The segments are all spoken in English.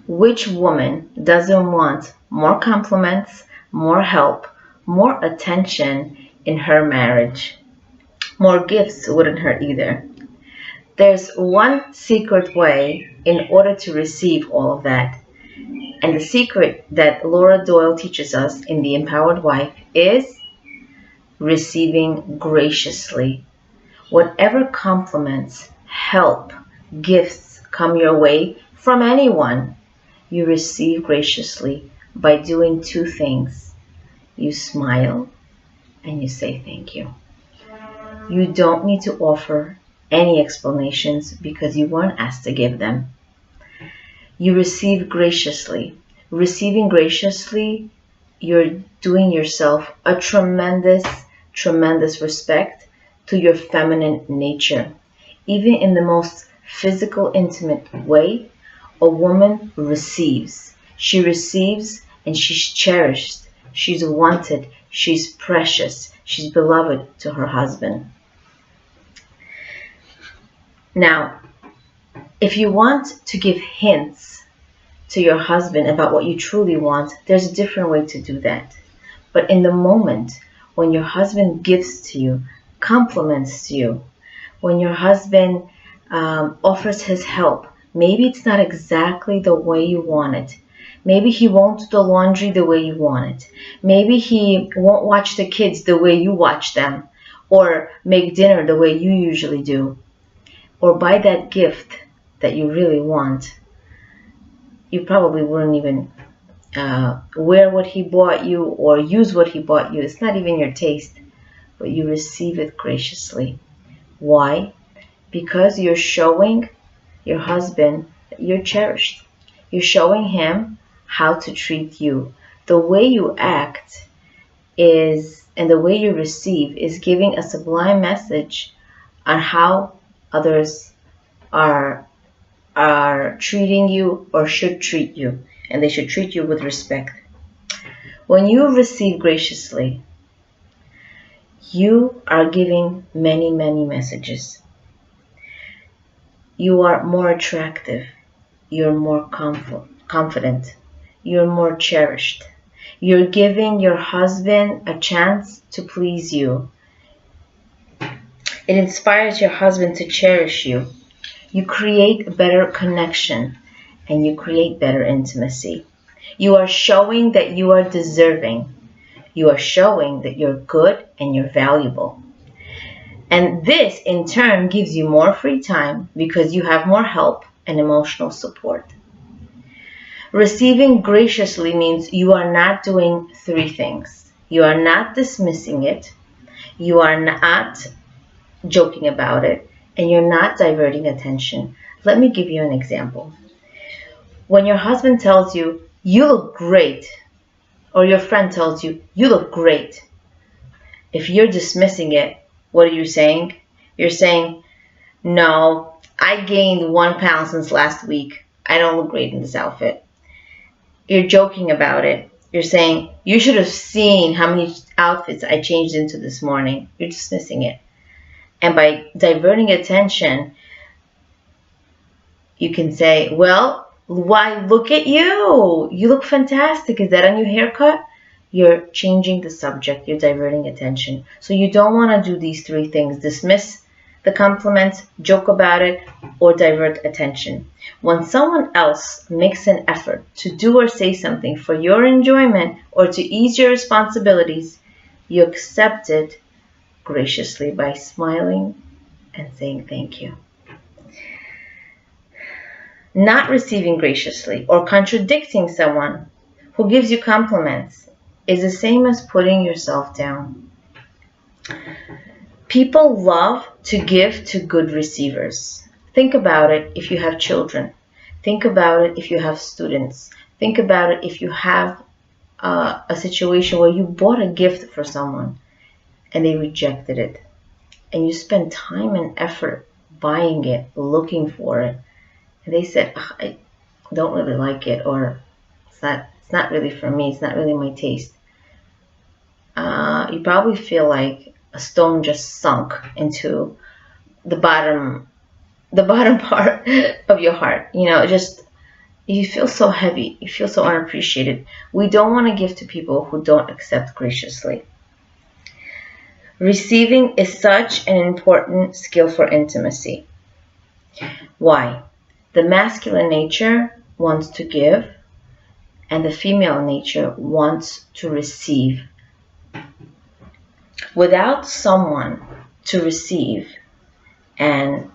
Which woman doesn't want more compliments, more help, more attention in her marriage? More gifts wouldn't hurt either. There's one secret way in order to receive all of that. And the secret that Laura Doyle teaches us in The Empowered Wife is receiving graciously. Whatever compliments, help, gifts come your way from anyone, you receive graciously by doing two things. You smile and you say thank you. You don't need to offer any explanations because you weren't asked to give them. You receive graciously. Receiving graciously, you're doing yourself a tremendous, tremendous respect to your feminine nature. Even in the most physical, intimate way, a woman receives. She receives and she's cherished. She's wanted. She's precious. She's beloved to her husband. Now, if you want to give hints to your husband about what you truly want, there's a different way to do that. But in the moment when your husband gives to you, compliments you, when your husband offers his help, maybe it's not exactly the way you want it. Maybe he won't do the laundry the way you want it. Maybe he won't watch the kids the way you watch them, or make dinner the way you usually do, or buy that gift that you really want. You probably wouldn't even wear what he bought you or use what he bought you. It's not even your taste, but you receive it graciously. Why? Because you're showing your husband that you're cherished. You're showing him how to treat you. The way you act is, and the way you receive is giving a sublime message on how others are treating you or should treat you, and they should treat you with respect. When you receive graciously, you are giving many, many messages. You are more attractive. You're more confident. You're more cherished. You're giving your husband a chance to please you. It inspires your husband to cherish you. You create a better connection and you create better intimacy. You are showing that you are deserving. You are showing that you're good and you're valuable. And this in turn gives you more free time because you have more help and emotional support. Receiving graciously means you are not doing three things. You are not dismissing it. You are not joking about it. And you're not diverting attention. Let me give you an example. When your husband tells you, you look great, or your friend tells you, you look great, if you're dismissing it, what are you saying? You're saying, no, I gained 1 pound since last week. I don't look great in this outfit. You're joking about it. You're saying, you should have seen how many outfits I changed into this morning. You're dismissing it. And by diverting attention, you can say, well, why, look at you. You look fantastic. Is that a new haircut? You're changing the subject. You're diverting attention. So you don't want to do these three things. Dismiss the compliment, joke about it, or divert attention. When someone else makes an effort to do or say something for your enjoyment or to ease your responsibilities, you accept it graciously by smiling and saying thank you. Not receiving graciously or contradicting someone who gives you compliments is the same as putting yourself down. People love to give to good receivers. Think about it if you have children. Think about it if you have students. Think about it if you have a situation where you bought a gift for someone and they rejected it. And you spent time and effort buying it, looking for it. And they said, I don't really like it, or it's not really for me, it's not really my taste. You probably feel like a stone just sunk into the bottom part of your heart. You know, just you feel so heavy, you feel so unappreciated. We don't want to give to people who don't accept graciously. Receiving is such an important skill for intimacy. Why? The masculine nature wants to give, and the female nature wants to receive. Without someone to receive and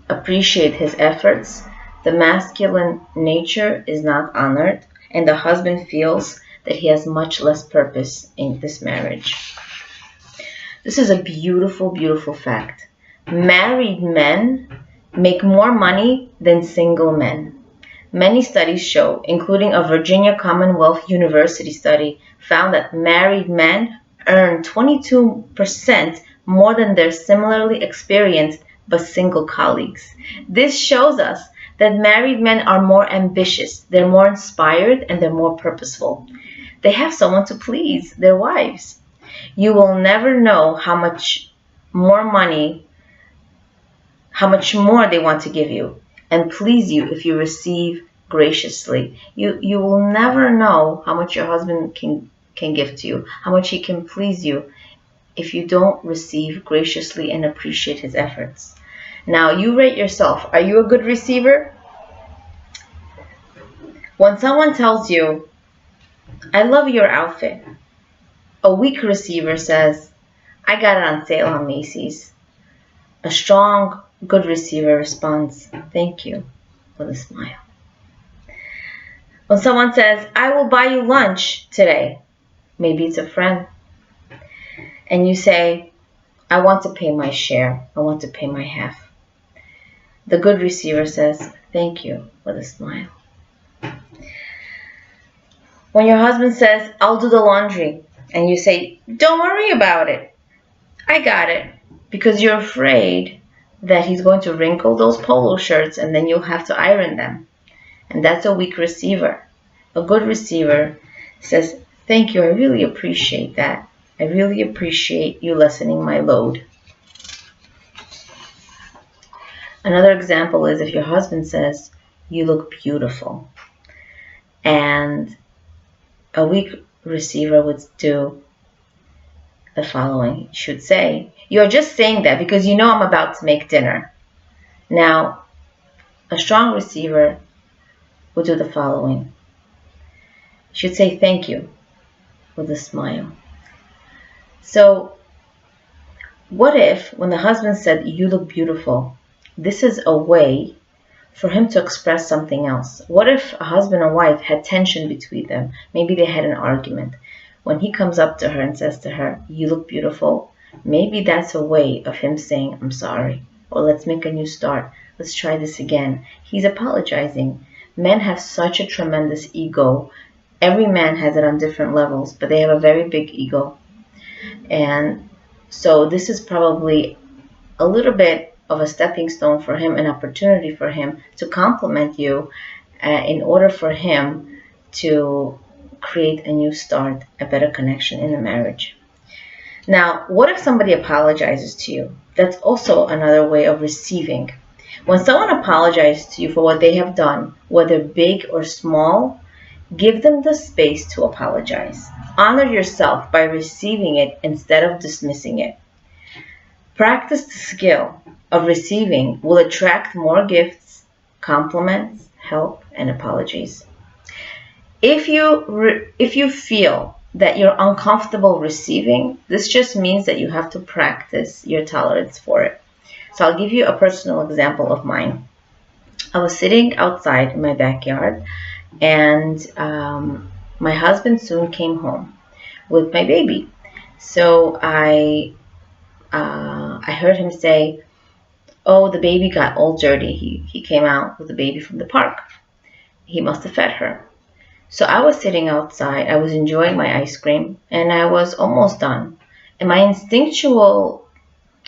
appreciate his efforts, the masculine nature is not honored, and the husband feels that he has much less purpose in this marriage. This is a beautiful, beautiful fact. Married men make more money than single men. Many studies show, including a Virginia Commonwealth University study, found that married men earn 22% more than their similarly experienced but single colleagues. This shows us that married men are more ambitious, they're more inspired, and they're more purposeful. They have someone to please, their wives. You will never know how much more money, how much more they want to give you and please you if you receive graciously. You will never know how much your husband can give to you, how much he can please you if you don't receive graciously and appreciate his efforts. Now you rate yourself. Are you a good receiver? When someone tells you, I love your outfit, a weak receiver says, I got it on sale on Macy's. A strong, good receiver responds, thank you, with a smile. When someone says, I will buy you lunch today, maybe it's a friend, and you say, I want to pay my share, I want to pay my half. The good receiver says, thank you, with a smile. When your husband says, I'll do the laundry, and you say, don't worry about it, I got it, because you're afraid that he's going to wrinkle those polo shirts and then you'll have to iron them. And that's a weak receiver. A good receiver says, thank you, I really appreciate that. I really appreciate you lessening my load. Another example is if your husband says, you look beautiful. And a weak receiver would do the following. He should say, you're just saying that because you know I'm about to make dinner. Now, a strong receiver would do the following. He should say thank you with a smile. So, what if when the husband said, you look beautiful, this is a way for him to express something else? What if a husband and wife had tension between them? Maybe they had an argument. When he comes up to her and says to her, you look beautiful, maybe that's a way of him saying, I'm sorry, or let's make a new start. Let's try this again. He's apologizing. Men have such a tremendous ego. Every man has it on different levels, but they have a very big ego. And so this is probably a little bit of a stepping stone for him, an opportunity for him to compliment you in order for him to create a new start, a better connection in a marriage. Now, what if somebody apologizes to you? That's also another way of receiving. When someone apologizes to you for what they have done, whether big or small, give them the space to apologize. Honor yourself by receiving it instead of dismissing it. Practice the skill of receiving will attract more gifts, compliments, help, and apologies. If you feel that you're uncomfortable receiving, this just means that you have to practice your tolerance for it. So I'll give you a personal example of mine. I was sitting outside in my backyard, and my husband soon came home with my baby. So I heard him say, oh, the baby got all dirty. He came out with the baby from the park. He must have fed her. So I was sitting outside, I was enjoying my ice cream, and I was almost done. And my instinctual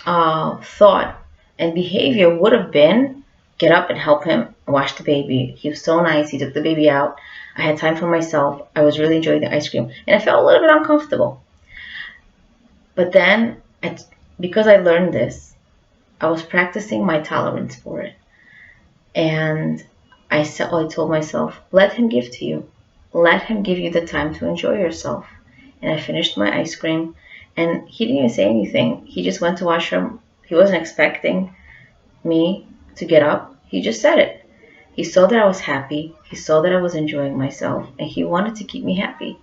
thought and behavior would have been, get up and help him wash the baby. He was so nice, he took the baby out. I had time for myself, I was really enjoying the ice cream, and I felt a little bit uncomfortable. But then, because I learned this, I was practicing my tolerance for it. And I told myself, let him give to you. Let him give you the time to enjoy yourself. And I finished my ice cream, and he didn't even say anything. He just went to washroom. He wasn't expecting me to get up. He just said it. He saw that I was happy. He saw that I was enjoying myself, and he wanted to keep me happy.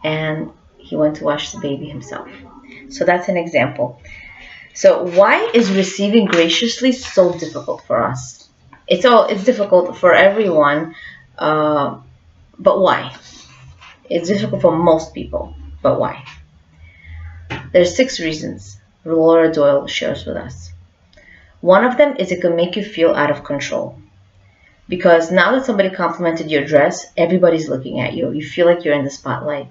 And he went to wash the baby himself. So that's an example. So why is receiving graciously so difficult for us? It's difficult for everyone, but why? It's difficult for most people, but why? There's 6 reasons Laura Doyle shares with us. One of them is it can make you feel out of control. Because now that somebody complimented your dress, everybody's looking at you. You feel like you're in the spotlight.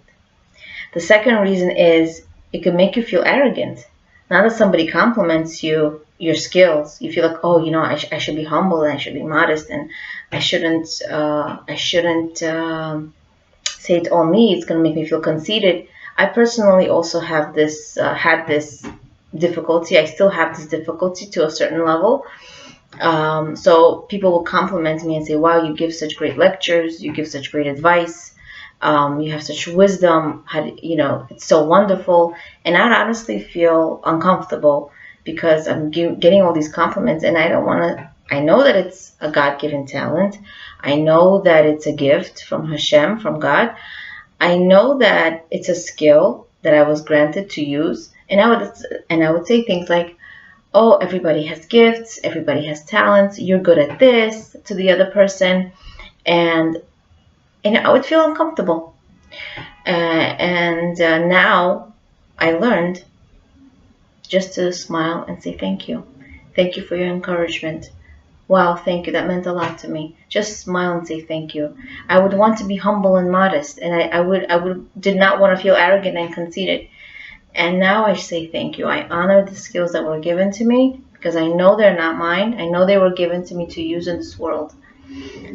The second reason is it can make you feel arrogant. Now that somebody compliments you, your skills, you feel like, oh, I should be humble and I should be modest and I shouldn't say it all me. It's going to make me feel conceited. I personally also have had this difficulty. I still have this difficulty to a certain level. So people will compliment me and say, wow, you give such great lectures, you give such great advice, you have such wisdom, it's so wonderful. And I'd honestly feel uncomfortable because I'm getting all these compliments, and I don't want to. I know that it's a God-given talent. I know that it's a gift from Hashem, from God. I know that it's a skill that I was granted to use, and I would say things like, oh, everybody has gifts, everybody has talents, you're good at this, to the other person, and I would feel uncomfortable. Now I learned just to smile and say thank you. Thank you for your encouragement. Wow, thank you. That meant a lot to me. Just smile and say thank you. I would want to be humble and modest, and I did not want to feel arrogant and conceited. And now I say thank you. I honor the skills that were given to me because I know they're not mine. I know they were given to me to use in this world,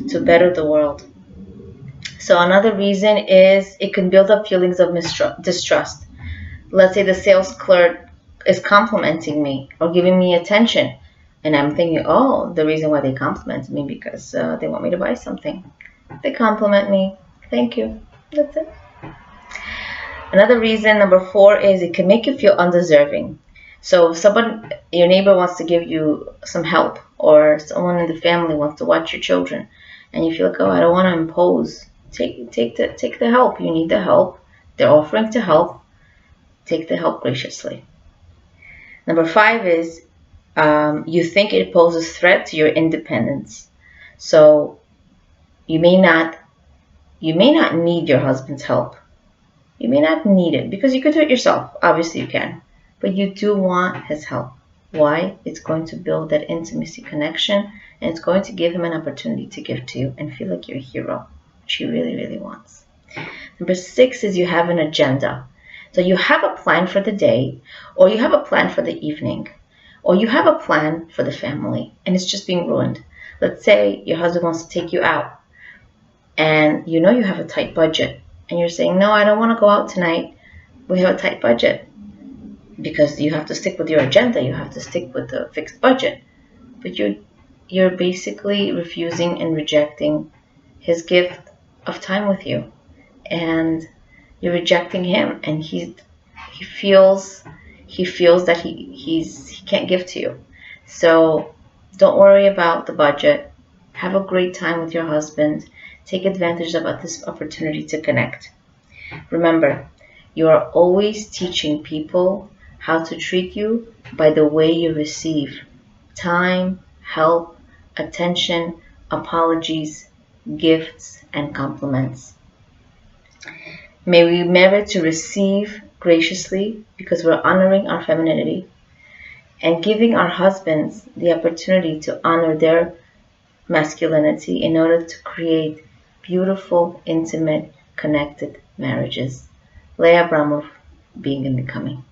to better the world. So another reason is it can build up feelings of distrust. Let's say the sales clerk is complimenting me or giving me attention. And I'm thinking, oh, the reason why they compliment me because they want me to buy something. They compliment me. Thank you. That's it. Another reason, number 4, is it can make you feel undeserving. So if your neighbor wants to give you some help, or someone in the family wants to watch your children, and you feel like, oh, I don't want to impose. Take the help. You need the help. They're offering to help. Take the help graciously. Number 5 is you think it poses threat to your independence. So you may not need your husband's help. You may not need it because you could do it yourself. Obviously you can. But you do want his help. Why? It's going to build that intimacy connection, and it's going to give him an opportunity to give to you and feel like you're a hero, which he really, really wants. Number 6 is you have an agenda. So you have a plan for the day, or you have a plan for the evening, or you have a plan for the family, and it's just being ruined. Let's say your husband wants to take you out, and you have a tight budget. And you're saying, no, I don't want to go out tonight. We have a tight budget. Because you have to stick with your agenda. You have to stick with the fixed budget. But you're basically refusing and rejecting his gift of time with you. And you're rejecting him. And he feels that he can't give to you. So don't worry about the budget. Have a great time with your husband. Take advantage of this opportunity to connect. Remember, you are always teaching people how to treat you by the way you receive time, help, attention, apologies, gifts, and compliments. May we remember to receive graciously because we're honoring our femininity and giving our husbands the opportunity to honor their masculinity in order to create beautiful, intimate, connected marriages. Leah Abramov, Being and Becoming.